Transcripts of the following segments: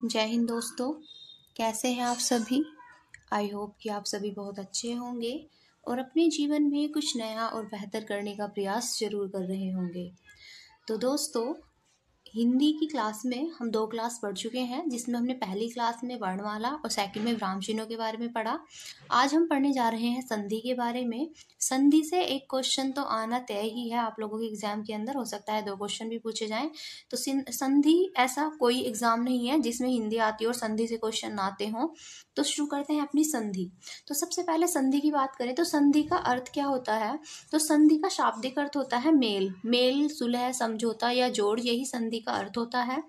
जय हिंद दोस्तों। कैसे हैं आप सभी। आई होप कि आप सभी बहुत अच्छे होंगे और अपने जीवन में कुछ नया और बेहतर करने का प्रयास जरूर कर रहे होंगे। तो दोस्तों, हिंदी की क्लास में हम 2 क्लास पढ़ चुके हैं, जिसमें हमने पहली क्लास में वर्णमाला और सेकंड में विराम चिन्हों के बारे में पढ़ा। आज हम पढ़ने जा रहे हैं संधि के बारे में। संधि से एक क्वेश्चन तो आना तय ही है, आप लोगों के एग्जाम के अंदर हो सकता है 2 क्वेश्चन भी पूछे जाएं। तो संधि ऐसा कोई एग्जाम नहीं है जिसमें हिंदी आती हो और संधि से क्वेश्चन ना आते हों। तो शुरू करते हैं अपनी संधि। तो सबसे पहले संधि की बात करें तो संधि का अर्थ क्या होता है। तो संधि का शाब्दिक अर्थ होता है मेल, सुलह, समझौता या जोड़, यही संधि का अर्थ होता है।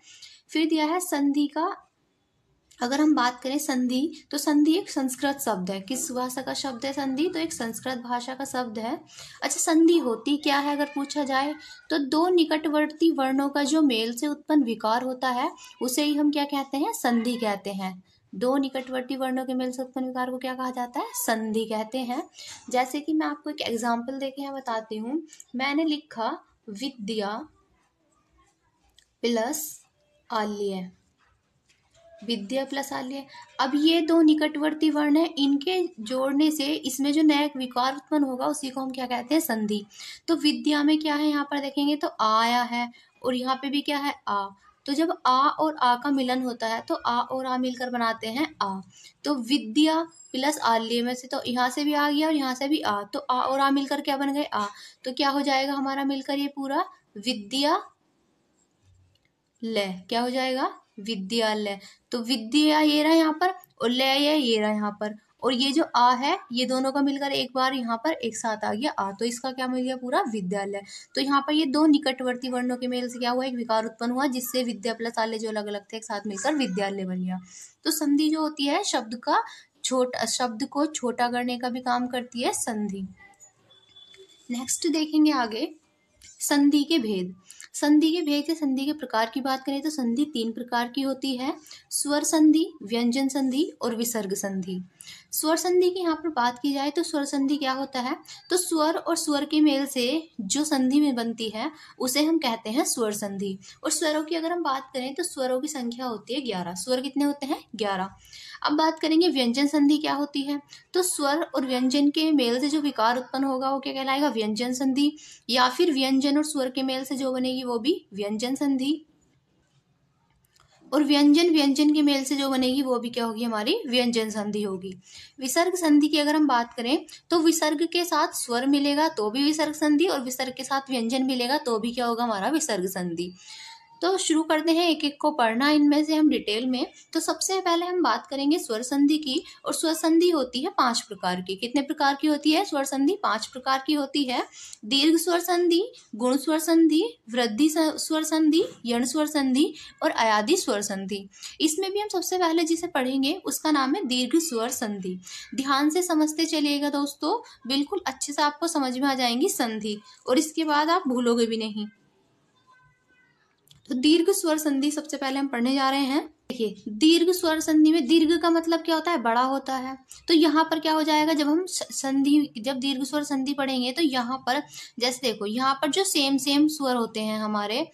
फिर दिया है संधि का, अगर हम बात करें संधि, तो संधि एक संस्कृत शब्द है। किस भाषा का शब्द है संधि? तो एक संस्कृत भाषा का शब्द है। अच्छा, संधि होती क्या है अगर पूछा जाए तो 2 निकटवर्ती वर्णों का जो मेल से उत्पन्न विकार होता है उसे ही हम क्या कहते हैं? संधि कहते हैं। 2 निकटवर्ती वर्णों के मेल से उत्पन्न विकार को क्या कहा जाता है? संधि कहते हैं। जैसे कि मैं आपको एक एग्जाम्पल देके यहाँ बताती हूँ। मैंने लिखा विद्या प्लस आल्य, विद्या प्लस आल्य। अब ये 2 निकटवर्ती वर्ण है, इनके जोड़ने से इसमें जो नया विकार उत्पन्न होगा उसी को हम क्या कहते हैं? संधि। तो विद्या में क्या है, यहाँ पर देखेंगे तो आ आया है और यहाँ पे भी क्या है? आ। तो जब आ और आ का मिलन होता है तो आ और आ मिलकर बनाते हैं आ। तो विद्या प्लस आल्य में से तो यहाँ से भी आ गया और यहाँ से भी आ, तो आ और आ मिलकर क्या बन गए? आ। तो क्या हो जाएगा हमारा मिलकर ये पूरा? विद्या लय। क्या हो जाएगा? विद्यालय। तो विद्या ये रहा यहाँ पर और लय ये रहा यहाँ पर, और ये जो आ है ये दोनों का मिलकर एक बार यहाँ पर एक साथ आ गया आ, तो इसका क्या मिल गया? पूरा विद्यालय। तो यहाँ पर ये 2 निकटवर्ती वर्णों के मेल से क्या हुआ? एक विकार उत्पन्न हुआ, जिससे विद्या प्लस आल्य जो अलग अलग थे एक साथ मिलकर विद्यालय बन गया। तो संधि जो होती है शब्द को छोटा करने का भी काम करती है संधि। नेक्स्ट देखेंगे आगे संधि के भेद। संधि के भेद या संधि के प्रकार की बात करें तो संधि 3 प्रकार की होती है: स्वर संधि, व्यंजन संधि और विसर्ग संधि। स्वर संधि की यहाँ पर बात की जाए तो स्वर संधि क्या होता है? तो स्वर और स्वर के मेल से जो संधि में बनती है उसे हम कहते हैं स्वर संधि। और स्वरों की अगर हम बात करें तो स्वरों की संख्या होती है 11। स्वर कितने होते हैं? 11। अब बात करेंगे व्यंजन संधि क्या होती है। तो स्वर और व्यंजन के मेल से जो विकार उत्पन्न होगा वो क्या कहलाएगा? व्यंजन संधि। या फिर व्यंजन और स्वर के मेल से जो बनेगी वो भी व्यंजन संधि, और व्यंजन के मेल से जो बनेगी वो भी क्या होगी? हमारी व्यंजन संधि होगी। विसर्ग संधि की अगर हम बात करें तो विसर्ग के साथ स्वर मिलेगा तो भी विसर्ग संधि, और विसर्ग के साथ व्यंजन मिलेगा तो भी क्या होगा? हमारा विसर्ग संधि। तो शुरू करते हैं एक एक को पढ़ना इनमें से हम डिटेल में। तो सबसे पहले हम बात करेंगे स्वर संधि की। और स्वर संधि होती है 5 प्रकार की। कितने प्रकार की होती है स्वर संधि? 5 प्रकार की होती है। दीर्घ स्वर संधि, गुण स्वर संधि, वृद्धि स्वर संधि, यण स्वर संधि और अयादि स्वर संधि। इसमें भी हम सबसे पहले जिसे पढ़ेंगे उसका नाम है दीर्घ स्वर संधि। ध्यान से समझते चलिएगा दोस्तों, बिल्कुल अच्छे से आपको समझ में आ जाएंगी संधि, और इसके बाद आप भूलोगे भी नहीं। तो दीर्घ स्वर संधि सबसे पहले हम पढ़ने जा रहे हैं। देखिए, दीर्घ स्वर संधि में दीर्घ का मतलब क्या होता है? बड़ा होता है। तो यहाँ पर क्या हो जाएगा, जब हम जब दीर्घ स्वर संधि पढ़ेंगे तो यहाँ पर जैसे देखो, यहाँ पर जो सेम स्वर होते हैं हमारे,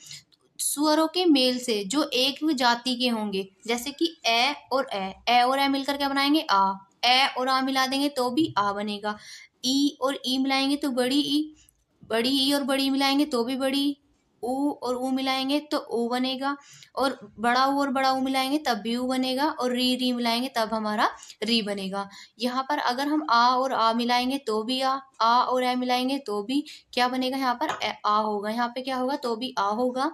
स्वरों के मेल से जो एक जाति के होंगे, जैसे कि ए और ए मिलकर क्या बनाएंगे? आ। ए और आ मिला देंगे तो भी आ बनेगा। ई और ई मिलाएंगे तो बड़ी ई और बड़ी मिलाएंगे तो भी बड़ी। ऊ और ऊ मिलाएंगे तो ओ बनेगा, और बड़ा ऊ और बड़ा ऊ मिलाएंगे तब भी ऊ बनेगा, और री मिलाएंगे तब हमारा री बनेगा। यहाँ पर अगर हम आ और आ मिलाएंगे तो भी आ और ए मिलाएंगे तो भी क्या बनेगा? यहाँ पर आ होगा। यहाँ पे क्या होगा? तो भी आ होगा।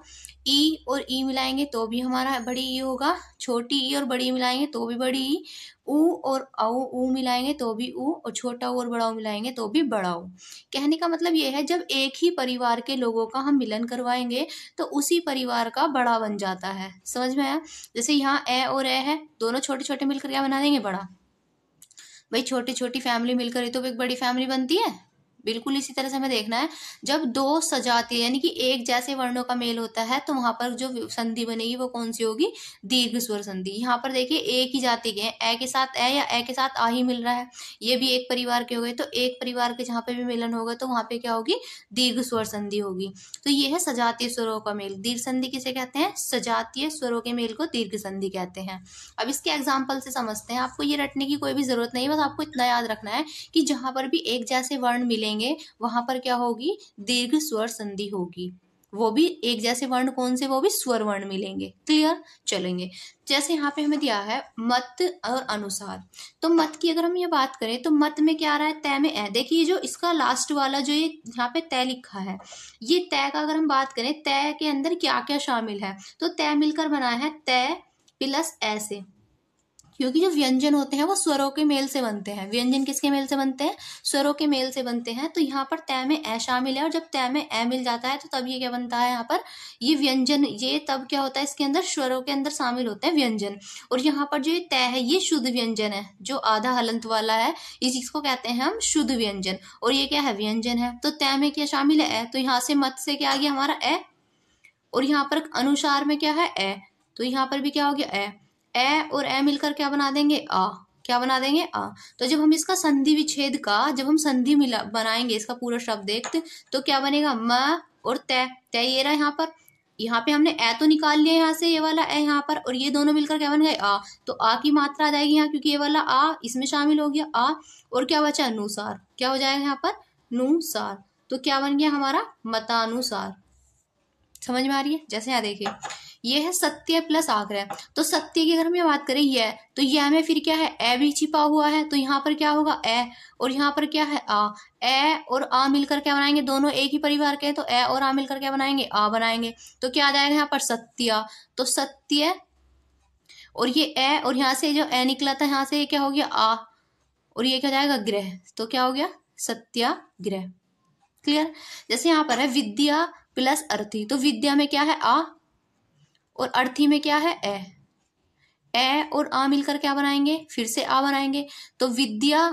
ई और ई मिलाएंगे तो भी हमारा बड़ी ई होगा। छोटी ई और बड़ी मिलाएंगे तो भी बड़ी ई। ऊ और ऊ मिलाएंगे तो भी ऊ, और छोटा ऊ और बड़ा ऊ मिलाएंगे तो भी बड़ा ऊ। कहने का मतलब ये है, जब एक ही परिवार के लोगों का हम मिलन करवाएंगे तो उसी परिवार का बड़ा बन जाता है। समझ में आया? जैसे यहाँ ए और ए है, दोनों छोटे छोटे मिलकर क्या बना देंगे? बड़ा। भाई छोटी छोटी फैमिली मिलकर ही तो एक बड़ी फैमिली बनती है बिल्कुल इसी तरह से हमें देखना है, जब दो सजातीय यानी कि एक जैसे वर्णों का मेल होता है तो वहां पर जो संधि बनेगी वो कौन सी होगी, दीर्घ स्वर संधि। यहाँ पर देखिए एक ही जाति के हैं, ए के साथ ए या ए के साथ आ ही मिल रहा है, ये भी एक परिवार के हो गए, तो एक परिवार के जहाँ पे भी मिलन होगा तो वहां पे क्या होगी, दीर्घ स्वर संधि होगी। तो ये है सजातीय स्वरों का मेल। दीर्घ संधि किसे कहते हैं, सजातीय स्वरों के मेल को दीर्घ संधि कहते हैं। अब इसके एग्जाम्पल से समझते हैं, आपको ये रटने की कोई भी जरूरत नहीं, बस आपको इतना याद रखना है कि जहां पर भी एक जैसे वर्ण मिलेंगे वहां पर क्या होगी, दीर्घ स्वर संधि होगी। वो भी एक जैसे वर्ण कौन से, वो भी स्वर वर्ण मिलेंगे। क्लियर, चलेंगे। जैसे यहाँ पे हमें दिया है मत और अनुसार, तो मत की अगर हम ये बात करें तो मत में क्या आ रहा है, तय में ए। देखिए जो इसका लास्ट वाला जो ये यहाँ पे तय लिखा है, ये तय का अगर हम बात करें, तय के अंदर क्या क्या शामिल है, तो तय मिलकर बना है तय प्लस ए से, क्योंकि जो व्यंजन होते हैं वो स्वरों के मेल से बनते हैं। व्यंजन किसके मेल से बनते हैं, स्वरों के मेल से बनते हैं। तो यहाँ पर तय में ए शामिल है, और जब तय में ए मिल जाता है तो तब ये क्या बनता है, यहाँ पर ये व्यंजन, ये तब क्या होता है, इसके अंदर स्वरों के अंदर शामिल होते हैं व्यंजन। और यहाँ पर जो ये तय है ये शुद्ध व्यंजन है, जो आधा हलंत वाला है इस चीज को कहते हैं हम शुद्ध व्यंजन, और ये क्या है, व्यंजन है। तो तय में क्या शामिल है, ए, तो यहाँ से मत से क्या आ गया हमारा ए, और यहाँ पर अनुसार में क्या है ए, तो यहाँ पर भी क्या हो गया ए और ए मिलकर क्या बना देंगे, आ। क्या बना देंगे, आ। तो जब हम इसका संधि विच्छेद का, जब हम संधि मिला बनाएंगे इसका पूरा शब्द देखते, तो क्या बनेगा, म और तय। तय ये रहा यहाँ पे हमने ए तो निकाल लिया यहाँ से, ये वाला ए यहाँ पर, और ये दोनों मिलकर क्या बन गए, आ। तो आ की मात्रा आ जाएगी यहाँ, क्योंकि ये वाला आ इसमें शामिल हो गया, आ। और क्या बचा, अनुसार। क्या हो जाएगा यहाँ पर, नुसार। तो क्या बन गया हमारा, मतानुसार। समझ में आ रही है। जैसे यहाँ देखिए ये है सत्य प्लस आग्रह, तो सत्य की अगर हम ये बात करें यह, तो यह में फिर क्या है, ए भी छिपा हुआ है, तो यहाँ पर क्या होगा ए, और यहाँ पर क्या है आ। ए और आ मिलकर क्या बनाएंगे, दोनों एक ही परिवार के हैं, तो ए और आ मिलकर क्या बनाएंगे, आ बनाएंगे। तो क्या आ जाएगा यहाँ पर, सत्या। तो सत्य, और ये ए, और यहाँ से जो ए निकला था यहाँ से ये क्या हो गया, आ, और ये क्या हो जाएगा, ग्रह। तो क्या हो गया, सत्याग्रह। क्लियर। जैसे यहाँ पर है विद्या प्लस अर्थी, तो विद्या में क्या है, आ, और अर्थी में क्या है, ए और आ मिलकर क्या बनाएंगे, फिर से आ बनाएंगे। तो विद्या,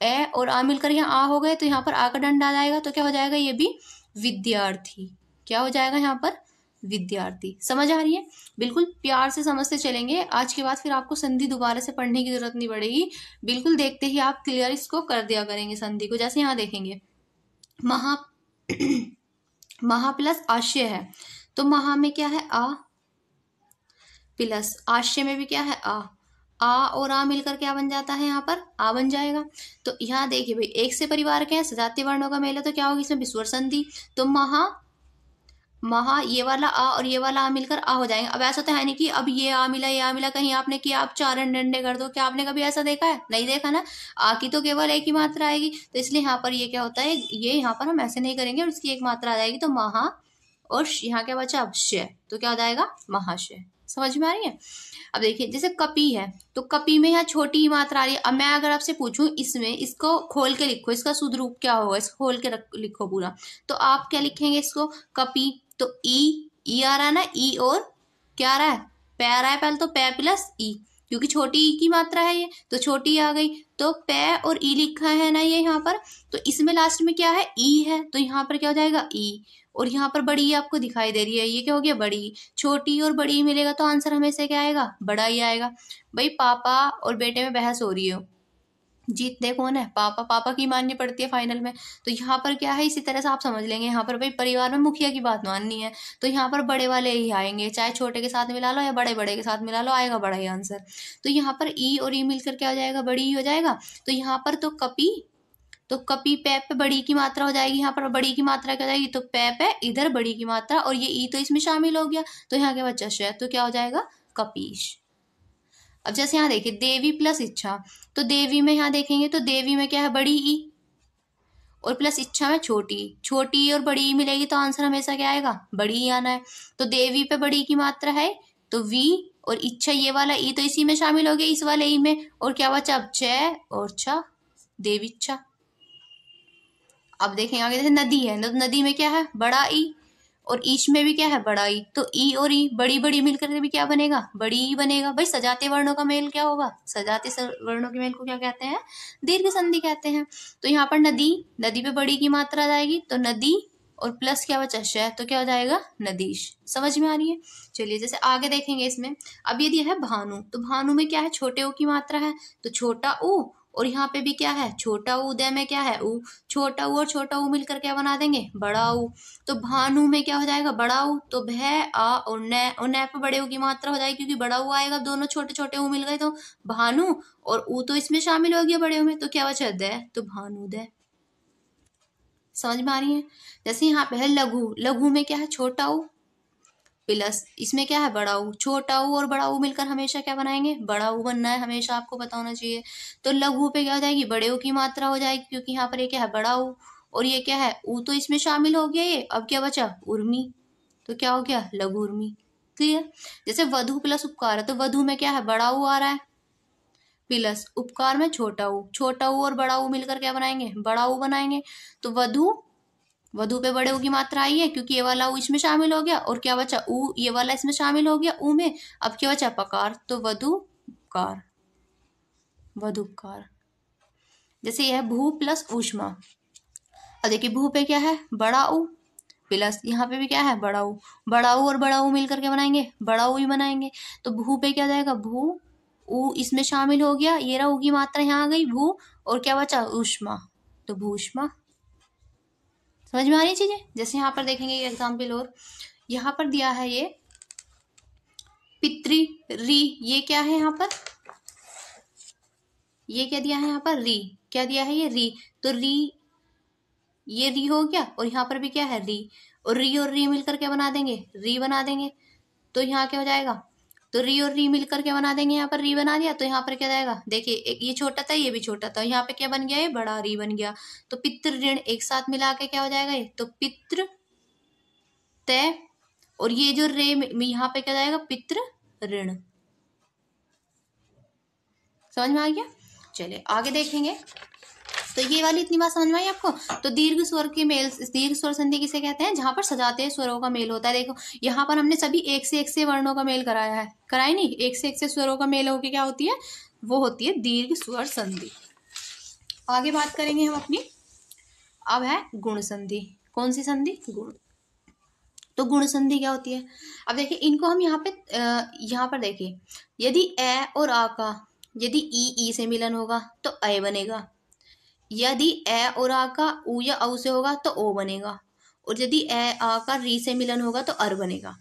ए और आ मिलकर यहाँ आ हो गए, तो यहाँ पर आ का दंड आ जाएगा, तो क्या हो जाएगा, ये भी विद्यार्थी। क्या हो जाएगा यहाँ पर, विद्यार्थी। समझ आ रही है। बिल्कुल प्यार से समझते चलेंगे, आज के बाद फिर आपको संधि दोबारा से पढ़ने की जरूरत नहीं पड़ेगी, बिल्कुल देखते ही आप क्लियर इसको कर दिया करेंगे संधि को। जैसे यहाँ देखेंगे महा महा प्लस आशय है, तो महा में क्या है, आ, प्लस आशय में भी क्या है, आ और आ मिलकर क्या बन जाता है, यहाँ पर आ बन जाएगा। तो यहाँ देखिए भाई एक से परिवार के हैं, सजातीय वर्णों का मेल है, तो क्या होगी इसमें विस्वर संधि। तो महा, महा ये वाला आ और ये वाला आ मिलकर आ हो जाएंगे। अब ऐसा तो है नहीं कि अब ये आ मिला, ये आ मिला, कहीं आपने किया आप चार डंडे कर दो, क्या आपने कभी ऐसा देखा है, नहीं देखा ना। आ की तो केवल एक ही मात्रा आएगी, तो इसलिए यहाँ पर ये क्या होता है, ये यहाँ पर हम ऐसे नहीं करेंगे और इसकी एक मात्रा आ जाएगी, तो महा, और यहाँ क्या बचा, अब शय, तो क्या हो जाएगा, महाशय। समझ में आ रही है। अब देखिए जैसे कपी है, तो कपी में यहाँ छोटी ही मात्रा आ रही है। अब मैं अगर आपसे पूछूं इसमें, इसको खोल के लिखो, इसका शुद्ध रूप क्या होगा, इसको खोल के लिखो पूरा, तो आप क्या लिखेंगे इसको, कपी। तो ई आ रहा है ना, ई और क्या आ रहा है, पै आ रहा है, पहले तो पै प्लस ई, क्योंकि छोटी ई की मात्रा है ये, तो छोटी आ गई, तो पै और ई लिखा है ना ये यहाँ पर, तो इसमें लास्ट में क्या है, ई है, तो यहाँ पर क्या हो जाएगा, ई। और यहाँ पर बड़ी ई आपको दिखाई दे रही है, ये क्या हो गया, बड़ी। छोटी और बड़ी मिलेगा तो आंसर हमेशा क्या आएगा, बड़ा ही आएगा। भाई पापा और बेटे में बहस हो रही हो, जीतते कौन है, पापा। पापा की माननी पड़ती है फाइनल में। तो यहाँ पर क्या है, इसी तरह से आप समझ लेंगे, यहाँ पर भाई परिवार में मुखिया की बात माननी है, तो यहाँ पर बड़े वाले ही आएंगे, चाहे छोटे के साथ मिला लो या बड़े बड़े के साथ मिला लो, आएगा बड़ा ही आंसर। तो यहाँ पर ई और ई मिलकर क्या हो जाएगा, बड़ी ही हो जाएगा। तो यहाँ पर तो कपी, तो कपी पै पे बड़ी की मात्रा हो जाएगी, यहाँ पर बड़ी की मात्रा क्या हो जाएगी, तो पै पे इधर बड़ी की मात्रा, और ये ई तो इसमें शामिल हो गया, तो यहाँ क्या बचा, शय, तो क्या हो जाएगा, कपीश। अब जैसे यहाँ देखिए देवी प्लस इच्छा, तो देवी में यहाँ देखेंगे तो देवी में क्या है, बड़ी ई, और प्लस इच्छा में छोटी। छोटी और बड़ी ई मिलेगी तो आंसर हमेशा क्या आएगा, बड़ी ही आना है। तो देवी पे बड़ी की मात्रा है, तो वी, और इच्छा ये वाला ई तो इसी में शामिल हो गया, इस वाले ई में, और क्या बचा, अब च और छ, देवीच्छा। अब देखें आगे, जैसे नदी है, नदी में क्या है, बड़ा ई, और ईच में भी क्या है, बड़ा ई, तो ई और ई बड़ी बड़ी मिलकर के भी क्या बनेगा, बड़ी ई बनेगा। भाई सजाते वर्णों का मेल क्या होगा, सजाते वर्णों के मेल को क्या कहते हैं, दीर्घ संधि कहते हैं। तो यहाँ पर नदी, नदी पे बड़ी की मात्रा आ जाएगी तो नदी, और प्लस क्या बचा, श, तो क्या हो जाएगा, नदीश। समझ में आ रही है। चलिए जैसे आगे देखेंगे इसमें, अब ये दिया है भानु, तो भानु में क्या है, छोटे ऊ की मात्रा है तो छोटा ऊ, और यहाँ पे भी क्या है, छोटा ऊ, उदय में क्या है, ऊ, छोटा ऊ और छोटा ऊ मिलकर क्या बना देंगे, बड़ा ऊ। तो भानु में क्या हो जाएगा, बड़ा ऊ, तो भय आ और न पे बड़े ऊ की मात्रा हो जाएगी क्योंकि बड़ा ऊ आएगा, दोनों छोटे छोटे ऊ मिल गए तो भानु, और ऊ तो इसमें शामिल हो गया बड़े ऊ में, तो क्या बचा, दय, तो भानुदय। समझ में आ रही है। जैसे यहाँ पे है लघु, लघु में क्या है, छोटा ऊ प्लस इसमें क्या है, बड़ा ऊ, छोटा ऊ और बड़ा ऊ मिलकर हमेशा क्या बनाएंगे, बड़ा ऊ बनना है, हमेशा आपको पता होना चाहिए। तो लघु पे क्या हो जाएगी, बड़े ऊ की मात्रा हो जाएगी क्योंकि यहाँ पर ये क्या है, बड़ा ऊ, और ये क्या है, ऊ तो इसमें शामिल हो गया ये, अब क्या बचा, उर्मी, तो क्या हो गया, लघु उर्मी। क्लियर। जैसे वधु प्लस उपकार है, तो वधु में क्या है, बड़ा ऊ आ रहा है प्लस उपकार में छोटा ऊ, छोटा ऊ और बड़ा ऊ मिलकर क्या बनाएंगे, बड़ा ऊ बनाएंगे। तो वधु, वधु पे बड़े ऊ की मात्रा आई है क्योंकि ये वाला ऊ इसमें शामिल हो गया, और क्या बचा, ऊ, ये वाला इसमें शामिल हो गया ऊ में, अब क्या बचा, पकार, तो वधुकार, वधुकार। जैसे यह भू प्लस ऊष्मा, अब देखिए भू पे क्या है, बड़ा ऊ प्लस यहाँ पे भी क्या है, बड़ा ऊ, बड़ा ऊ और बड़ा ऊ मिलकर क्या बनाएंगे, बड़ा ऊ ही बनाएंगे। तो भू पे क्या जाएगा, भू, ऊ इसमें शामिल हो गया, ये रहा ऊ की मात्रा यहाँ आ गई भू, और क्या बचा, ऊष्मा, तो भूष्मा। समझ में आ रही चीजें। जैसे यहाँ पर देखेंगे एग्जाम्पल, और यहाँ पर दिया है ये पितृ री, ये क्या है यहाँ पर, ये क्या दिया है यहाँ पर, री, क्या दिया है ये, री, तो री, ये री हो गया, और यहाँ पर भी क्या है, री, और री मिलकर क्या बना देंगे, री बना देंगे। तो यहाँ क्या हो जाएगा, तो री और री मिलकर क्या बना देंगे, यहाँ पर री बना दिया, तो यहाँ पर क्या जाएगा, देखिए एक ये छोटा था, ये भी छोटा था, यहाँ पे क्या बन गया, ये बड़ा री बन गया। तो पितृ ऋण एक साथ मिला के क्या हो जाएगा ये, तो पितृ तय, और ये जो रे यहाँ पे क्या जाएगा, पितृ ऋण। समझ में आ गया। चलिए आगे देखेंगे। तो ये वाली इतनी बात समझ में आई आपको। तो दीर्घ स्वर के मेल, दीर्घ स्वर संधि किसे कहते हैं, जहां पर सजाते स्वरों का मेल होता है। देखो यहाँ पर हमने सभी एक से वर्णों का मेल कराया है, कराया नहीं, एक से स्वरों का मेल होके क्या होती है, वो होती है दीर्घ स्वर संधि। आगे बात करेंगे हम अपनी, अब है गुण संधि। कौन सी संधि, गुण। तो गुण संधि क्या होती है, अब देखिए इनको हम यहाँ पर देखिए, यदि ए और आ का, यदि ई से मिलन होगा तो अ बनेगा, यदि ए और आ का उ या औ से होगा तो ओ बनेगा, और यदि ए आ का री से मिलन होगा तो अर बनेगा।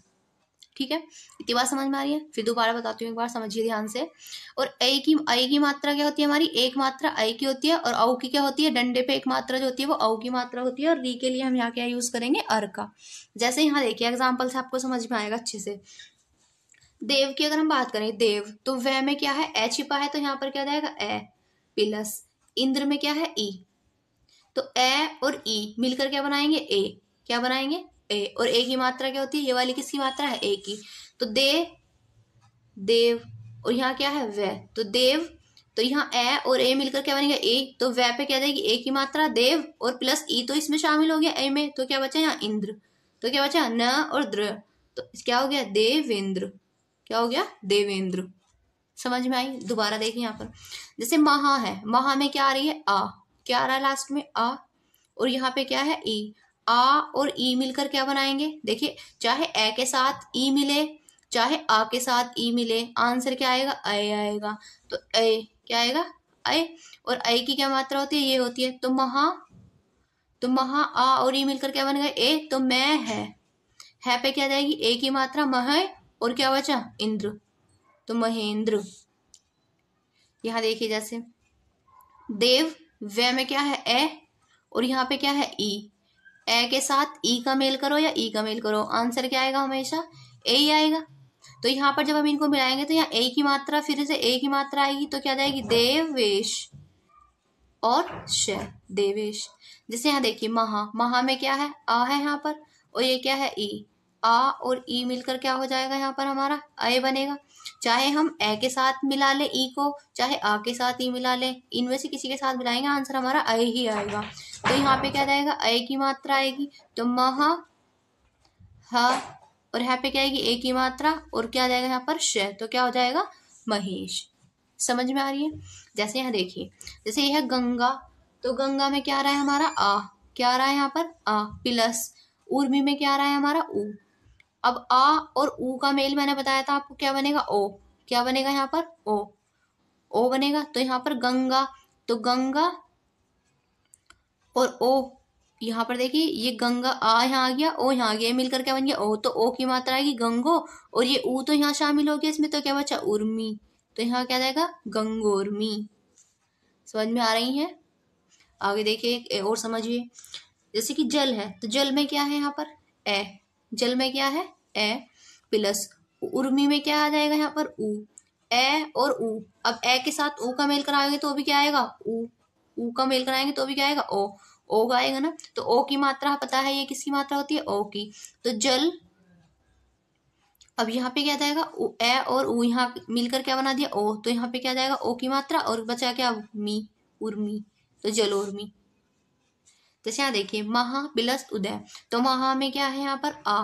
ठीक है, इतनी बात समझ में आ रही है। फिर दोबारा बताती हूँ, एक बार समझिए ध्यान से। और ऐ की मात्रा क्या होती है हमारी, एक मात्रा ऐ की होती है, और औ की क्या होती है, डंडे पे एक मात्रा जो होती है वो औ की मात्रा होती है, और री के लिए हम यहाँ क्या यूज करेंगे, अर का। जैसे यहाँ देखिए एग्जाम्पल से आपको समझ में आएगा अच्छे से। देव की अगर हम बात करें, देव, तो वह में क्या है, ए छिपा है, तो यहाँ पर क्या जाएगा, ए प्लस इंद्र में क्या है, ई, तो ए और ई मिलकर क्या बनाएंगे, ए, क्या बनाएंगे, ए, और ए की मात्रा क्या होती है, ये वाली किसकी मात्रा है, ए की, तो देव, और यहाँ क्या है, वह, तो देव, तो यहाँ ए और ए मिलकर क्या बनेगा, ए, तो वह पे क्या जाएगी, ए की मात्रा देव, और प्लस ई तो इसमें शामिल हो गया ए में, तो क्या बचा यहाँ इंद्र, तो क्या बचा न और द्र, तो क्या हो गया, देवेंद्र, क्या हो गया, देवेंद्र। समझ में आई। दोबारा देखिए यहाँ पर, जैसे महा है, महा में क्या आ रही है, आ, क्या आ रहा है लास्ट में, आ, और यहाँ पे क्या है, ई, आ और ई मिलकर क्या बनाएंगे, देखिए चाहे ए के साथ ई मिले, चाहे आ के साथ ई मिले, आंसर क्या आएगा, अय आएगा। तो अय क्या आएगा, अय, और अय की क्या मात्रा होती है, ये होती है। तो महा आ और ई मिलकर क्या बन गए, ए, तो मैं है पे क्या जाएगी, ए की मात्रा मह, और क्या बचा, इंद्र, तो महेंद्र। यहाँ देखिए जैसे देव, वे में क्या है, ए, और यहाँ पे क्या है, ई, ए के साथ ई का मेल करो या ई का मेल करो, आंसर क्या आएगा, हमेशा ए ही आएगा। तो यहाँ पर जब हम इनको मिलाएंगे तो यहाँ ए की मात्रा, फिर से ए की मात्रा आएगी, तो क्या जाएगी, देवेश और श, देवेश। जैसे यहाँ देखिए महा में क्या है, आ है यहाँ पर, और ये क्या है, ई, आ और ई मिलकर क्या हो जाएगा, यहाँ पर हमारा अय बनेगा। चाहे हम ए के साथ मिला ले ई को, चाहे आ के साथ ई मिला ले, इनमें से किसी के साथ मिलाएंगे, आंसर हमारा अय ही आएगा। तो यहाँ पे क्या जाएगा, अय की मात्रा आएगी, तो महा हा, और यहाँ पे क्या आएगी एक ही मात्रा, और क्या आ जाएगा यहाँ पर श, तो क्या हो जाएगा महेश। समझ में आ रही है? जैसे यहाँ देखिए, जैसे यह है गंगा, तो गंगा में क्या आ रहा है हमारा आ, क्या आ रहा है यहाँ पर आ प्लस, उर्मी में क्या आ रहा है हमारा ऊ। अब आ और ऊ का मेल मैंने बताया था आपको, क्या बनेगा ओ, क्या बनेगा यहाँ पर ओ बनेगा। तो यहाँ पर गंगा, तो गंगा और ओ, यहाँ पर देखिए ये गंगा आ यहाँ आ गया, ओ यहाँ आ गया, मिलकर क्या बन गया ओ, तो ओ की मात्रा आएगी गंगो, और ये ऊ तो यहाँ शामिल हो गया इसमें, तो क्या बचा उर्मी, तो यहाँ क्या जाएगा गंगोर्मी। समझ में आ रही है? आगे देखिए एक और समझिए, जैसे कि जल है, तो जल में क्या है यहाँ पर ए, जल में क्या है ए प्लस, उर्मी में क्या आ जाएगा यहाँ पर ऊ, ए और ऊ। अब ए के साथ ऊ का मेल कराएंगे तो भी क्या आएगा ऊ का मेल कराएंगे तो भी क्या आएगा ओ का आएगा ना। तो ओ की मात्रा पता है ये किसकी मात्रा होती है ओ की, तो जल। अब यहाँ पे क्या जाएगा ए और ऊ यहाँ मिलकर क्या बना दिया ओ, तो यहाँ पे क्या जाएगा ओ की मात्रा, और बचा क्या मी, उर्मी, तो जल उर्मी। जैसे यहाँ देखिए महा प्लस उदय, तो महा में क्या है यहाँ पर आ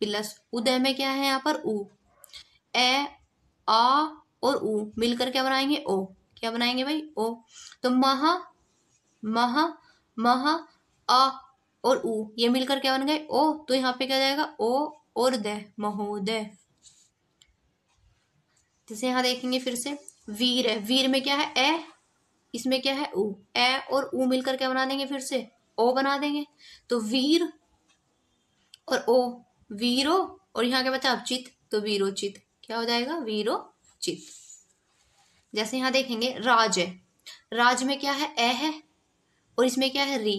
प्लस, उदय में क्या है यहाँ पर ऊ, ए आ और ऊ मिलकर क्या बनाएंगे ओ, क्या बनाएंगे भाई ओ। तो महा महा महा आ और ऊ ये मिलकर क्या बन गए ओ, तो यहाँ पे क्या जाएगा ओ और दय महोदय। जैसे यहाँ देखेंगे फिर से वीर है, वीर में क्या है ए, इसमें क्या है ऊ, ए और ऊ मिलकर क्या बना देंगे फिर से ओ बना देंगे, तो वीर और ओ वीरो, और यहाँ क्या बचा अब चित, तो वीरोचित, क्या हो जाएगा वीरोचित। जैसे यहाँ देखेंगे राज है, राज में क्या है ए है, और इसमें क्या है री,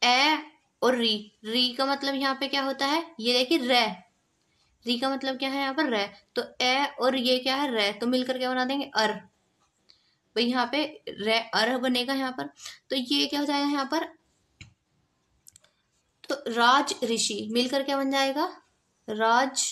ए और री, री का मतलब यहाँ पे क्या होता है ये देखिए रे, री का मतलब क्या है यहाँ पर रे, तो ए और ये क्या है रे, तो मिलकर क्या बना देंगे अर, भाई यहाँ पे रे अर बनेगा यहाँ पर। तो ये क्या हो जाएगा यहाँ पर, तो राज ऋषि मिलकर क्या बन जाएगा राज,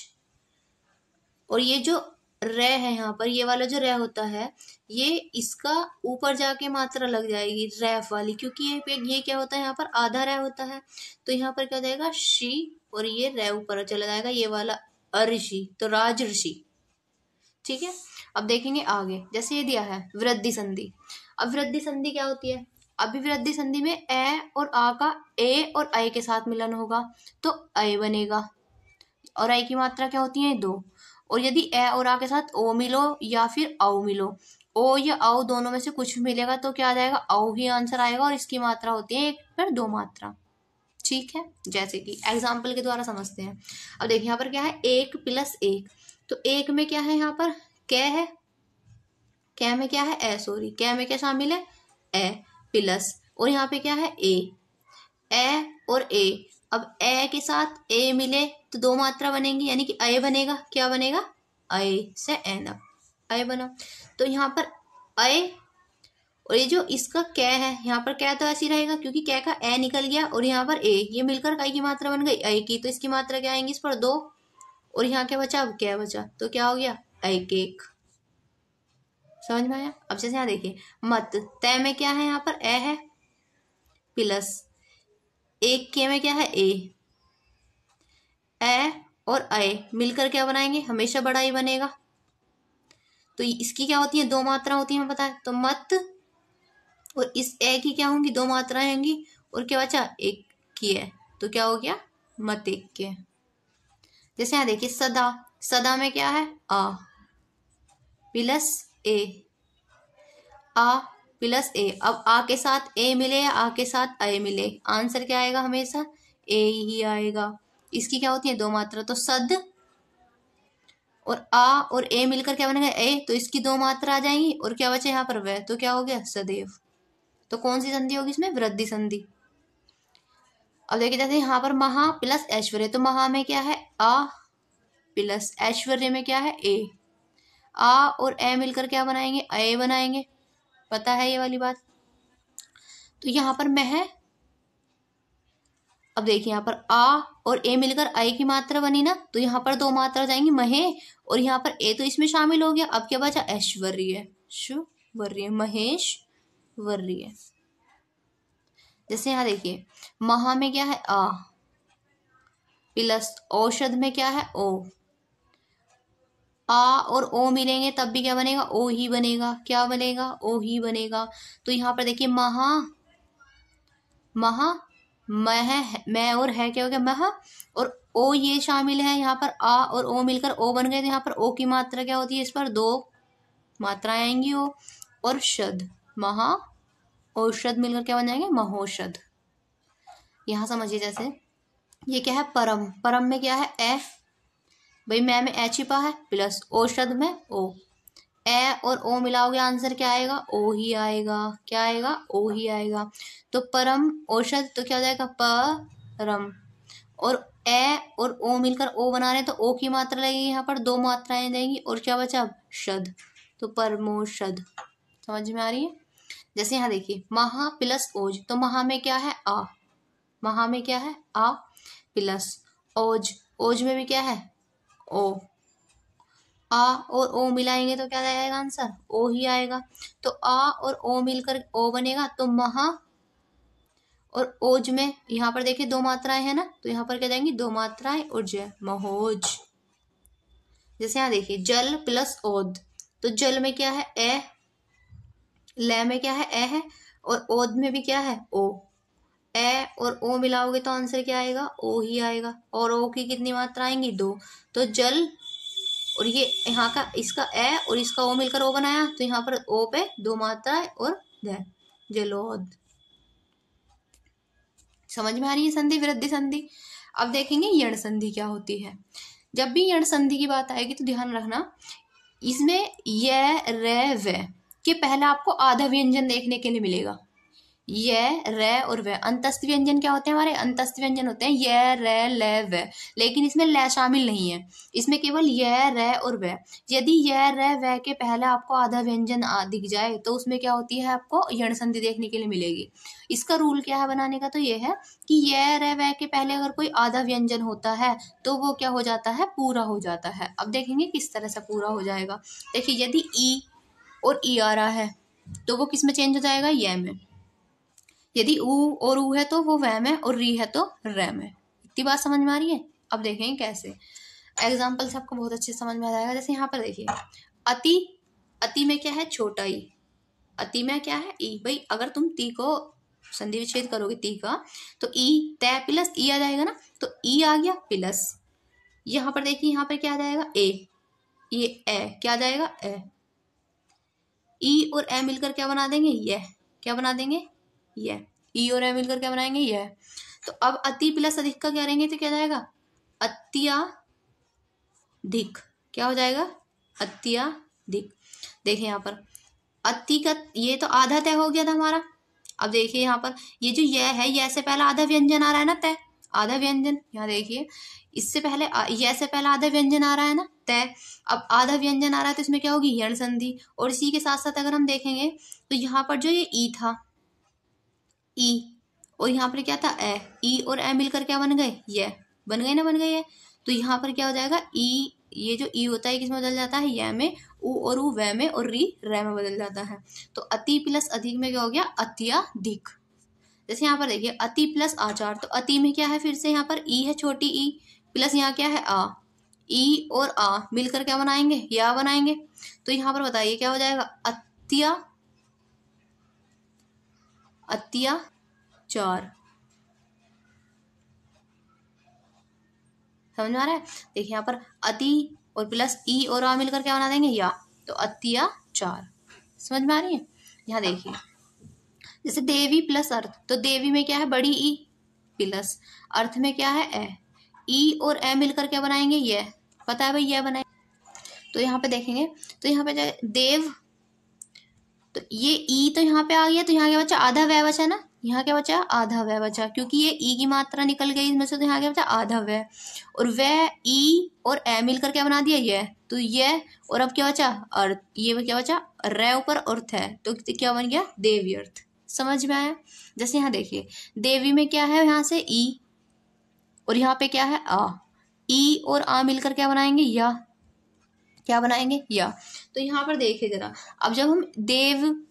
और ये जो रे है यहाँ पर, ये वाला जो रे होता है ये इसका ऊपर जाके मात्रा लग जाएगी रैफ वाली, क्योंकि ये क्या होता है यहाँ पर आधा रे होता है, तो यहाँ पर क्या हो जाएगा शी, और ये रे ऊपर चला जाएगा ये वाला अऋषि, तो राज ऋषि। ठीक है, अब देखेंगे आगे, जैसे ये दिया है वृद्धि संधि। अब वृद्धि संधि क्या होती है, अभी वृद्धि संधि में ए और आ का ए और आई के साथ मिलन होगा तो अय बनेगा, और आई की मात्रा क्या होती है दो, और यदि ए और आ के साथ ओ मिलो या फिर औ मिलो, ओ या औ दोनों में से कुछ मिलेगा तो क्या आ जाएगा औ ही आंसर आएगा, और इसकी मात्रा होती है एक पर दो मात्रा। ठीक है, जैसे कि एग्जाम्पल के द्वारा समझते हैं। अब देखिए यहाँ पर क्या है एक प्लस एक, तो एक में क्या है यहाँ पर कै है, कै में क्या है ए, सॉरी कै में क्या शामिल है ए प्लस, और यहाँ पे क्या है ए और ए। अब ए के साथ ए मिले तो दो मात्रा बनेंगी, यानी कि अय बनेगा, क्या बनेगा अय से एन, अय बना। तो यहाँ पर अय, और ये जो इसका कै है यहाँ पर कै तो ऐसी रहेगा क्योंकि कै का ए निकल गया, और यहाँ पर ए, ये मिलकर कई की मात्रा बन गई अय की, तो इसकी मात्रा क्या आएंगी इस पर दो, और यहाँ क्या बचा अब क्या बचा, तो क्या हो गया अय केक। समझ में आया? अब जैसे यहाँ देखिए मत, तय में क्या है यहाँ पर ए है प्लस, एक के में क्या है ए और अय मिलकर क्या बनाएंगे हमेशा बड़ा ही बनेगा, तो इसकी क्या होती है दो मात्रा होती है हमें पता है, तो मत और इस ए की क्या होंगी दो मात्राएं होंगी, और क्या बचा एक की है, तो क्या हो गया मत एक के। जैसे यहाँ देखिए सदा, सदा में क्या है आ प्लस ए, आ प्लस ए, अब आ के साथ ए मिले या आ के साथ अय मिले, आंसर क्या आएगा हमेशा ए ही आएगा। इसकी क्या होती है दो मात्रा, तो सद और आ और ए मिलकर क्या बनेगा ए, तो इसकी दो मात्रा आ जाएंगी, और क्या बचे यहाँ पर वह, तो क्या हो गया सदैव। तो कौन सी संधि होगी इसमें वृद्धि संधि। अब देखिए जैसे यहाँ पर महा प्लस ऐश्वर्य, तो महा में क्या है आ प्लस ऐश्वर्य में क्या है ए, आ और ए मिलकर क्या बनाएंगे अय बनाएंगे, पता है ये वाली बात। तो यहाँ पर मैं है, अब देखिए यहाँ पर आ और ए मिलकर अय की मात्रा बनी ना, तो यहाँ पर दो मात्रा जाएंगी महे, और यहाँ पर ए तो इसमें शामिल हो गया, अब क्या बचा ऐश्वर्य, शुवर्य महेश वर्य। जैसे यहाँ देखिए महा में क्या है आ प्लस औषध में क्या है ओ, आ और ओ मिलेंगे तब भी क्या बनेगा, ओ ही बनेगा। क्या बनेगा, ओ ही बनेगा। तो यहाँ पर देखिए महा, महा, मैं और है क्या हो गया महा, और ओ ये शामिल है यहाँ पर, आ और ओ मिलकर ओ बन गए। तो यहाँ पर ओ की मात्रा क्या होती है, इस पर 2 मात्राएं आएंगी ओ, और शद, महा औषध मिलकर क्या बन जाएंगे, महौषध। यहाँ समझिए जैसे ये क्या है परम, परम में क्या है ए, भाई मैं में ए छिपा है, प्लस औषध में ओ, ए और ओ मिलाओगे आंसर क्या आएगा, ओ ही आएगा। क्या आएगा, ओ ही आएगा। तो परम औषध तो क्या हो जाएगा परम, और ए और ओ मिलकर ओ बना रहे हैं तो ओ की मात्रा लगेगी, यहाँ पर 2 मात्राएं देंगी, और क्या बचा अब शद, तो परमोषध। समझ में आ रही है। जैसे यहाँ देखिए महा प्लस ओज, तो महा में क्या है आ, महा में क्या है आ, प्लस ओज, ओज में भी क्या है ओ, आ और ओ मिलाएंगे तो क्या आएगा आंसर, ओ ही आएगा। तो आ और ओ मिलकर ओ बनेगा, तो महा और ओज में यहाँ पर देखिए 2 मात्राएं हैं ना, तो यहाँ पर क्या जाएंगी 2 मात्राएं, और जय महोज। जैसे यहाँ देखिए जल प्लस ओद, तो जल में क्या है ए, ले में क्या है ए है, और ओद में भी क्या है ओ, ए और ओ मिलाओगे तो आंसर क्या आएगा, ओ ही आएगा। और ओ की कितनी मात्रा आएंगी 2, तो जल, और ये यहाँ का इसका ए और इसका ओ मिलकर ओ बनाया, तो यहाँ पर ओ पे 2 मात्राएं और जलोद। समझ में आ रही है संधि वृद्धि संधि। अब देखेंगे यण संधि क्या होती है। जब भी यण संधि की बात आएगी तो ध्यान रखना, इसमें य रे व के पहले आपको आधा व्यंजन देखने के लिए मिलेगा। य रे और व अंतस्थ व्यंजन क्या होते हैं, हमारे अंतस्थ व्यंजन होते हैं य रे ल व, लेकिन इसमें ल शामिल नहीं है, इसमें केवल य रे और व। यदि य रे व के पहले आपको आधा व्यंजन दिख जाए तो उसमें क्या होती है, आपको यण संधि देखने के लिए मिलेगी। इसका रूल क्या है बनाने का, तो ये है कि य रे व के पहले अगर कोई आधा व्यंजन होता है तो वो क्या हो जाता है, पूरा हो जाता है। अब देखेंगे किस तरह से पूरा हो जाएगा। देखिए यदि ई और ई आ रहा है तो वो किस में चेंज हो जाएगा, य में। यदि ऊ और ऊ है तो वो वह में, और री है तो र में। इतनी बात समझ में आ रही है। अब देखेंगे कैसे, एग्जाम्पल से आपको बहुत अच्छे समझ में आ जाएगा। जैसे यहाँ पर देखिए अति, अति में क्या है छोटा ई, अति में क्या है ई। भाई अगर तुम ती को संधि विच्छेद करोगे ती का, तो ई तय प्लस ई आ जाएगा ना, तो ई आ गया प्लस, यहाँ पर देखिए यहाँ पर क्या आ जाएगा ए, ये ए क्या आ जाएगा ए, ई और ए मिलकर क्या बना देंगे ये, क्या बना देंगे ये, ई और ए मिलकर क्या बनाएंगे ये। तो अब अति प्लस अधिक का क्या करेंगे तो क्या जाएगा अत्याधिक, क्या हो जाएगा अत्याधिक। देखिए यहाँ पर अति का ये तो आधा तय हो गया था हमारा। अब देखिए यहाँ पर ये जो यह है, यह से पहले आधा व्यंजन आ रहा है ना तय, आधा व्यंजन। यहाँ देखिए इससे पहले यह से पहले आधा व्यंजन आ रहा है ना तय, अब आधा व्यंजन आ रहा है तो इसमें क्या होगी यण संधि। और इसी के साथ साथ अगर हम देखेंगे तो यहाँ पर जो ये ई था ई, और यहाँ पर क्या था ए, ई और ए मिलकर क्या बन गए ये, बन गए ना, बन गए ये। तो यहाँ पर क्या हो जाएगा ई, ये जो ई होता है किस में बदल जाता है ये में, ऊ और ऊ व में, और री र में बदल जाता है। तो अति प्लस अधिक में क्या हो गया अत्याधिक। जैसे यहाँ पर देखिए अति प्लस आचार, तो अति में क्या है फिर से यहाँ पर ई है छोटी ई, प्लस यहाँ क्या है आ, ई और आ मिलकर क्या बनाएंगे या बनाएंगे। तो यहाँ पर बताइए क्या हो जाएगा अत्याचार। समझ में आ रहा है। देखिए यहाँ पर अति और प्लस ई और आ मिलकर क्या बना देंगे या, तो अत्याचार। समझ में आ रही है। यहाँ देखिए जैसे देवी प्लस अर्थ, तो देवी में क्या है बड़ी ई, प्लस अर्थ में क्या है ए, ई और ए मिलकर क्या बनाएंगे ये, पता है भाई ये बनाए। तो यहाँ पे देखेंगे तो यहाँ पे देव, तो ये ई तो यहाँ पे आ गया, तो यहाँ क्या बचा आधा वह बचा ना, यहाँ क्या बचा आधा वह बचा, क्योंकि ये ई की मात्रा निकल गई इसमें से, तो यहाँ क्या बचा आधा वह, और वह ई और ए मिलकर क्या बना दिया ये, तो ये, और अब क्या बचा अर्थ, ये क्या बचा रे ऊपर अर्थ है, तो क्या बन गया देवी अर्थ। समझ में आया। जैसे यहाँ देखिए देवी में क्या है यहाँ से ई, और यहाँ पे क्या है आ, ई और आ मिलकर क्या बनाएंगे या, क्या बनाएंगे या। तो यहाँ पर देखिए जरा, अब जब हम देव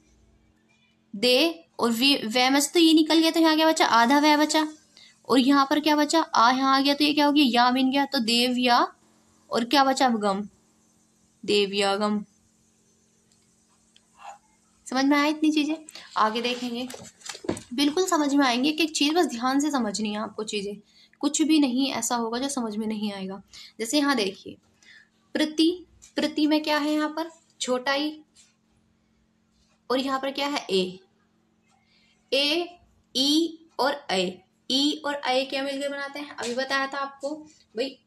दे और वे में से तो ये निकल गया, तो यहाँ क्या बचा आधा वह बचा, और यहाँ पर क्या बचा, आ यहाँ आ गया तो ये क्या हो गया, या बन गया, तो देव या, और क्या बचा अब गम, देव या गम। समझ में आया इतनी चीजें? आगे देखेंगे, बिल्कुल समझ में आएंगे। एक एक चीज बस ध्यान से समझनी है आपको चीजें, कुछ भी नहीं ऐसा होगा जो समझ में नहीं आएगा। जैसे यहाँ देखिए, प्रति, प्रति में क्या है यहाँ पर, छोटा ई, और यहाँ पर क्या है ए, ई और ए, ई और ए क्या मिलकर बनाते हैं, अभी बताया था आपको भाई।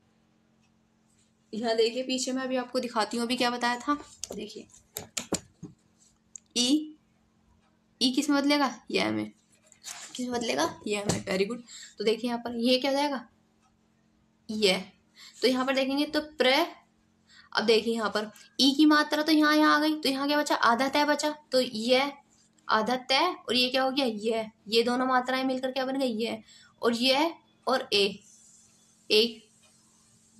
यहाँ देखिए पीछे मैं अभी आपको दिखाती हूँ, अभी क्या बताया था, देखिए ई, ई किस में बदलेगा, यह में, किस में बदलेगा, यह में, वेरी गुड। तो देखिए यहाँ पर ये क्या हो जाएगा, ये, तो यहाँ पर देखेंगे तो प्र, अब देखिए यहाँ पर ई की मात्रा तो यहाँ यहाँ आ गई, तो यहाँ क्या बचा, आधा तय बचा, तो ये आधा तय, और ये क्या हो गया, ये दोनों मात्राएं मिलकर क्या बन गई, ये और एक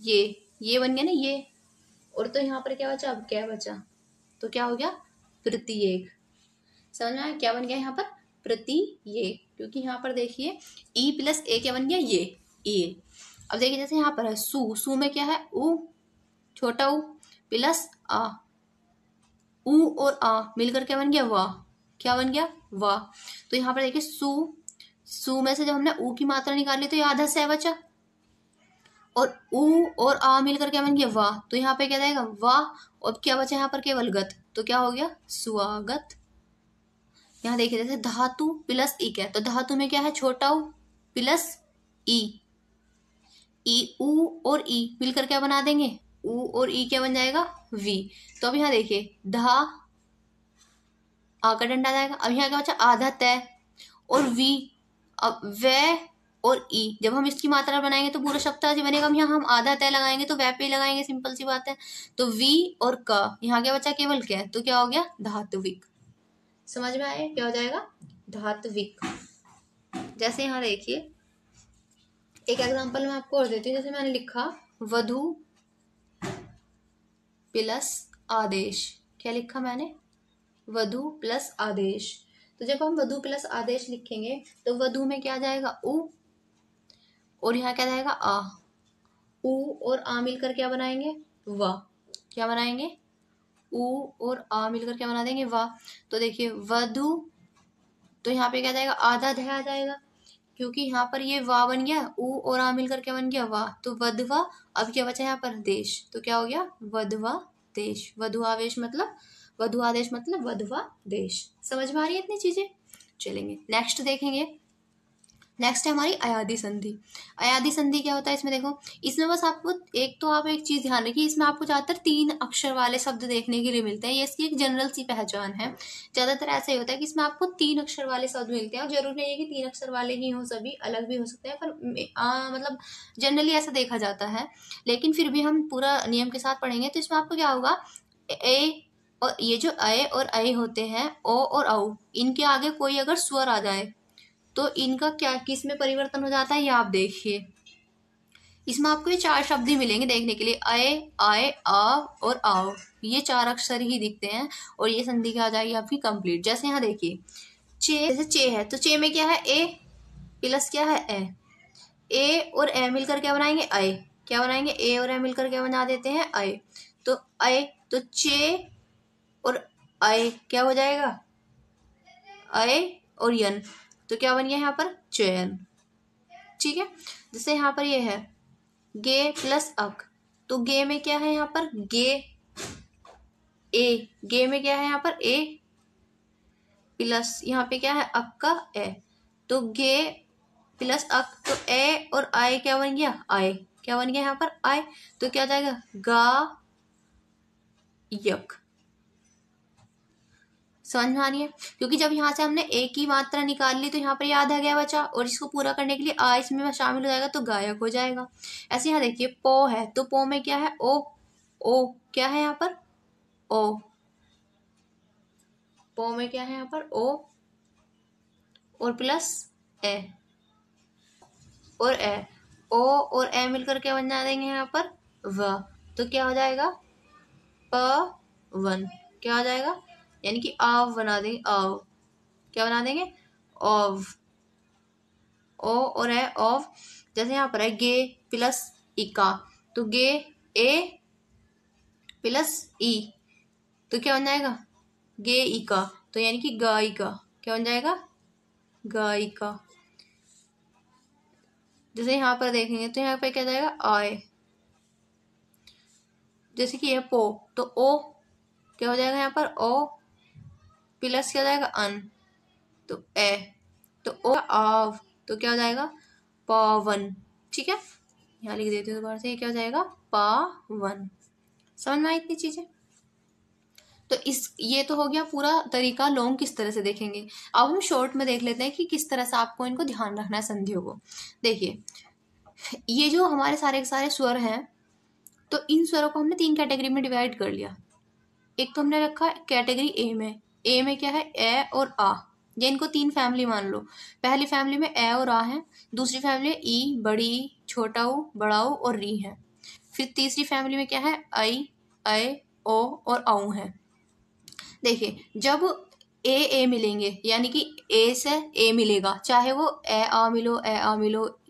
ये बन गया ना ये, और तो यहाँ पर क्या बचा, अब क्या बचा, तो क्या हो गया, प्रत्येक। समझ में आया क्या बन गया यहाँ पर, प्रत्येक, क्योंकि यहाँ पर देखिए ई प्लस ए क्या बन गया, ये। अब देखिए जैसे यहाँ पर है सु, सु में क्या है, उ, छोटा उ प्लस आ, उ और आ मिलकर क्या बन गया, वाह, क्या बन गया, वाह। तो यहाँ पर देखिए सु में से जब हमने उ की मात्रा निकाली तो ये आधा से बचा, और उ और आ मिलकर क्या बन गया, वाह, तो यहाँ पे क्या जाएगा, वाह, और क्या बचा यहाँ पर, केवल गत, तो क्या हो गया, स्वागत। यहाँ देखिए जैसे धातु प्लस इक है, तो धातु में क्या है, छोटा उ प्लस ई, उ और ई मिलकर क्या बना देंगे, उ और ई क्या बन जाएगा, वी। तो अब यहाँ देखिए धा, आ का डंडा जाएगा, अब यहाँ क्या बचा, आधा तय और वी, अब वे और ई, जब हम इसकी मात्रा बनाएंगे तो पूरा शब्द आज बनेगा, हम यहाँ हम आधा तय लगाएंगे तो वे पे लगाएंगे, सिंपल सी बात है। तो वी और क, यहाँ क्या बचा, केवल क्या, तो क्या हो गया, धात्विक। समझ में आया क्या हो जाएगा, धात्विक। जैसे यहाँ देखिए एक एग्जांपल मैं आपको और देती हूँ, जैसे मैंने लिखा वधु प्लस आदेश, क्या लिखा मैंने, वधु प्लस आदेश। तो जब हम वधु प्लस आदेश लिखेंगे तो वधु में क्या जाएगा, उ, और यहाँ क्या जाएगा, आ, उ और आ मिलकर क्या बनाएंगे, वाह, क्या बनाएंगे, उ और आ मिलकर क्या बना देंगे, वाह। तो देखिए वधु, तो यहाँ पे क्या जाएगा, आधा ध्याय आ जाएगा, क्योंकि यहाँ पर ये वाह बन गया, उ और आ मिलकर क्या बन गया, वाह, तो वधवा। अब क्या बचा यहाँ पर, देश, तो क्या हो गया, वधवा देश, वधु आवेश मतलब, वधु आदेश मतलब वधवा देश। समझ में आ रही है इतनी चीजें? चलेंगे नेक्स्ट देखेंगे। नेक्स्ट है हमारी अयादी संधि। अयादी संधि क्या होता है इसमें, देखो इसमें बस आपको एक तो आप एक चीज ध्यान रखिए, इसमें आपको ज्यादातर 3 अक्षर वाले शब्द देखने के लिए मिलते हैं, ये इसकी एक जनरल सी पहचान है। ज्यादातर ऐसा ही होता है कि इसमें आपको 3 अक्षर वाले शब्द मिलते हैं, और जरूरी नहीं है कि 3 अक्षर वाले ही हो, सभी अलग भी हो सकते हैं, पर मतलब जनरली ऐसा देखा जाता है। लेकिन फिर भी हम पूरा नियम के साथ पढ़ेंगे तो इसमें आपको क्या होगा, ए, और ये जो अय और अय होते हैं, ओ और औ, इनके आगे कोई अगर स्वर आ जाए तो इनका क्या किस में परिवर्तन हो जाता है, ये आप देखिए। इसमें आपको ये 4 शब्द ही मिलेंगे देखने के लिए, अय, आय, आ और आओ, ये 4 अक्षर ही दिखते हैं, और ये संधि क्या आ जाएगी आपकी कंप्लीट। जैसे यहाँ देखिए चे, जैसे चे है तो चे में क्या है, ए प्लस क्या है, ए और ए मिलकर क्या बनाएंगे, अय, क्या बनाएंगे, ए और ए मिलकर क्या बना देते हैं, अय। तो अय, तो चे और अय क्या हो जाएगा, अय और यन, तो क्या बन गया यहाँ पर, चयन। ठीक है, जैसे यहाँ पर ये है गे प्लस अक, तो गे में क्या है यहाँ पर, गे, ए, गे में क्या है यहाँ पर, ए प्लस यहाँ पे क्या है, अक का ए, तो गे प्लस अक, तो ए और आय क्या बन गया, आय, क्या बन गया यहाँ पर, आय। तो क्या जाएगा, गा यक। समझ में आ रही है, क्योंकि जब यहाँ से हमने ए की मात्रा निकाल ली तो यहाँ पर याद आ गया बचा, और इसको पूरा करने के लिए आ इसमें शामिल हो जाएगा तो गायक हो जाएगा। ऐसे यहाँ देखिए पो है, तो पो में क्या है, ओ क्या है यहाँ पर, ओ, पो में क्या है यहाँ पर, ओ और प्लस ए, और ए, ओ और ए मिलकर क्या बन देंगे यहाँ पर, व, तो क्या हो जाएगा, प वन, क्या हो जाएगा, यानी कि आव बना देंगे, आव, क्या बना देंगे, ऑव, ओ और है ऑफ, जैसे यहाँ पर है गे प्लस इका, तो गे ए प्लस ई, तो क्या बन जाएगा गे इका, तो यानी कि गायिका, क्या बन जाएगा गायिका। जैसे यहाँ पर देखेंगे तो यहाँ पर क्या जाएगा आए, जैसे कि ये पो, तो ओ क्या हो जाएगा यहाँ पर ओ प्लस क्या हो जाएगा अन, तो ए, तो ओ आव, तो क्या हो जाएगा पावन। ठीक है, यहाँ लिख देती हूँ दोबारा से, ये क्या हो जाएगा पावन। समझ में आई इतनी चीजें। तो ये तो हो गया पूरा तरीका लॉन्ग किस तरह से देखेंगे। अब हम शॉर्ट में देख लेते हैं कि किस तरह से आपको इनको ध्यान रखना है संधियों को। देखिए ये जो हमारे सारे के सारे स्वर हैं, तो इन स्वरों को हमने 3 कैटेगरी में डिवाइड कर लिया। एक तो हमने रखा कैटेगरी ए में क्या है ए और आ, ये इनको 3 फैमिली मान लो। पहली फैमिली में ए और आ है, दूसरी फैमिली ई बड़ी छोटा ऊ बड़ा ऊ और री है, फिर तीसरी फैमिली में क्या है आई अय ओ और औ है। देखिए जब ए मिलेंगे यानी कि ए से ए मिलेगा, चाहे वो ए आ मिलो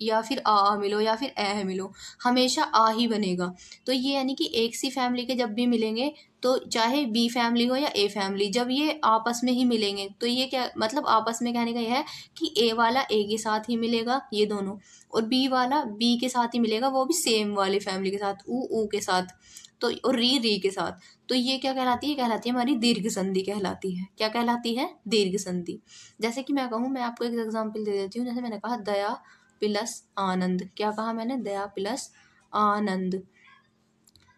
या फिर आ मिलो या फिर ए मिलो, हमेशा आ ही बनेगा। तो ये यानी कि एक सी फैमिली के जब भी मिलेंगे, तो चाहे बी फैमिली हो या ए फैमिली, जब ये आपस में ही मिलेंगे तो ये क्या मतलब आपस में कहने का यह है कि ए वाला ए के साथ ही मिलेगा ये दोनों, और बी वाला बी के साथ ही मिलेगा, वो भी सेम वाली फैमिली के साथ, ऊ के साथ, तो और री के साथ। तो ये क्या कहलाती है, कहलाती है हमारी दीर्घ संधि कहलाती है। क्या कहलाती है दीर्घ संधि। जैसे कि मैं कहूँ, मैं आपको एक एग्जांपल दे देती हूँ। जैसे मैंने कहा दया प्लस आनंद, क्या कहा मैंने दया प्लस आनंद,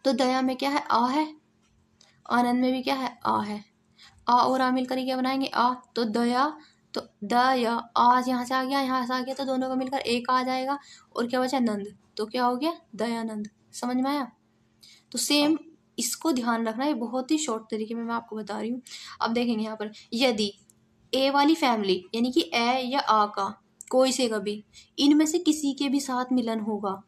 तो दया में क्या है आ है, आनंद में भी क्या है आ है, आ और आ मिलकर क्या बनाएंगे आ, तो दया, तो दया आज यहाँ से आ गया यहाँ से आ गया, तो दोनों का मिलकर एक आ जाएगा, और क्या बचा नंद, तो क्या हो गया दयानंद। समझ में आया। तो सेम इसको ध्यान रखना है, बहुत ही शॉर्ट तरीके में मैं आपको बता रही हूँ। अब देखेंगे यहाँ पर, यदि ए वाली फैमिली यानी कि ए या आ का कोई से कभी इनमें से किसी के भी साथ मिलन होगा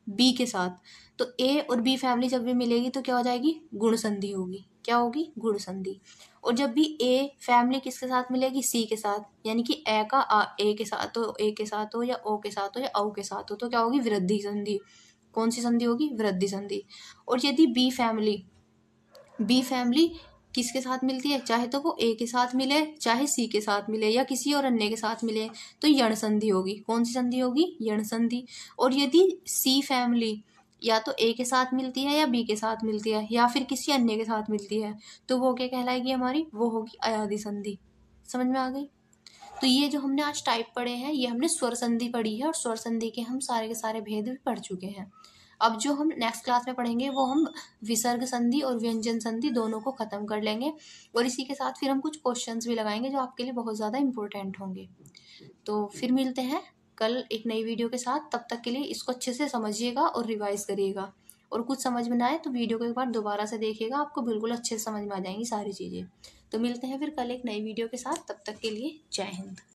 बी के साथ, तो ए और बी फैमिली जब भी मिलेगी तो क्या हो जाएगी गुण संधि होगी। क्या होगी गुण संधि। और जब भी ए फैमिली किसके साथ मिलेगी सी के साथ, यानी कि ए का ए के साथ, तो ए के साथ हो या ओ के साथ हो या औ के साथ हो, तो क्या होगी वृद्धि संधि। कौन सी संधि होगी वृद्धि संधि। और यदि बी फैमिली किसके साथ मिलती है, चाहे तो वो ए के साथ मिले चाहे सी के साथ मिले या किसी और अन्य के साथ मिले, तो यण संधि होगी। कौन सी संधि होगी यण संधि। और यदि सी फैमिली या तो ए के साथ मिलती है या बी के साथ मिलती है या फिर किसी अन्य के साथ मिलती है, तो वो क्या कहलाएगी हमारी, वो होगी अयादि संधि। समझ में आ गई। तो ये जो हमने आज टाइप पढ़े हैं, ये हमने स्वर संधि पढ़ी है, और स्वर संधि के हम सारे के सारे भेद भी पढ़ चुके हैं। अब जो हम नेक्स्ट क्लास में पढ़ेंगे वो हम विसर्ग संधि और व्यंजन संधि दोनों को खत्म कर लेंगे, और इसी के साथ फिर हम कुछ क्वेश्चंस भी लगाएंगे जो आपके लिए बहुत ज़्यादा इंपॉर्टेंट होंगे। तो फिर मिलते हैं कल एक नई वीडियो के साथ। तब तक के लिए इसको अच्छे से समझिएगा और रिवाइज करिएगा, और कुछ समझ में ना आए तो वीडियो को एक बार दोबारा से देखिएगा, आपको बिल्कुल अच्छे से समझ में आ जाएंगी सारी चीज़ें। तो मिलते हैं फिर कल एक नई वीडियो के साथ, तब तक के लिए जय हिंद।